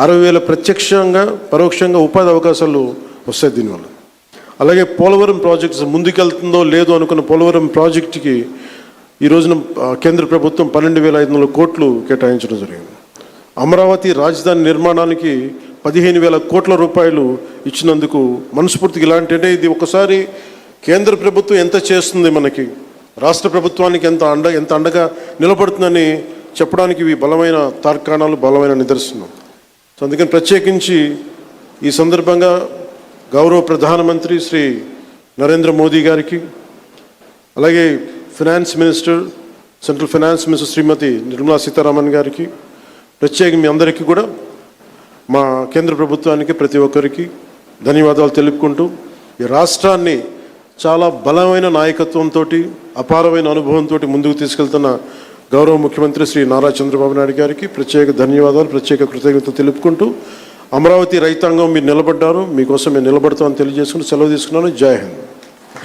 60,000 ప్రత్యక్షంగా పరోక్షంగా ఉపాధి అవకాశాలు వస్తాయి దీనివల్ల. అలాగే పోలవరం ప్రాజెక్ట్స్ ముందుకెళ్తుందో లేదో అనుకున్న పోలవరం ప్రాజెక్టుకి ఈ రోజున కేంద్ర ప్రభుత్వం 12,500 కోట్లు కేటాయించడం జరిగింది. అమరావతి రాజధాని నిర్మాణానికి 15,000 కోట్ల రూపాయలు ఇచ్చినందుకు మనస్ఫూర్తిగా ఇలాంటి, అంటే ఇది ఒకసారి కేంద్ర ప్రభుత్వం ఎంత చేస్తుంది, మనకి రాష్ట్ర ప్రభుత్వానికి ఎంత అండగా నిలబడుతుందని చెప్పడానికి ఇవి బలమైన తార్కాణాలు, బలమైన నిదర్శనం. సో అందుకని ప్రత్యేకించి ఈ సందర్భంగా గౌరవ ప్రధానమంత్రి శ్రీ నరేంద్ర మోదీ గారికి, అలాగే finance minister, central finance minister Shrimati Nirmala Sitharaman గారికి, ప్రత్యేకంగా మీ అందరికీ కూడా, మా కేంద్ర ప్రభుత్వానికి ప్రతి ఒక్కరికి ధన్యవాదాలు తెలుపుకుంటూ, ఈ రాష్ట్రాన్ని చాలా బలమైన నాయకత్వంతో, అపారమైన అనుభవంతో ముందుకు తీసుకెళ్తున్న గౌరవ ముఖ్యమంత్రి శ్రీ నారా చంద్రబాబు నాయుడు గారికి ప్రత్యేక ధన్యవాదాలు, ప్రత్యేక కృతజ్ఞతలు తెలుపుకుంటూ, అమరావతి రైతాంగం మీరు నిలబడ్డారు, మీకోసం మేము నిలబడతామని తెలియజేసుకుంటూ సెలవు తీసుకున్నాను. జై హింద్.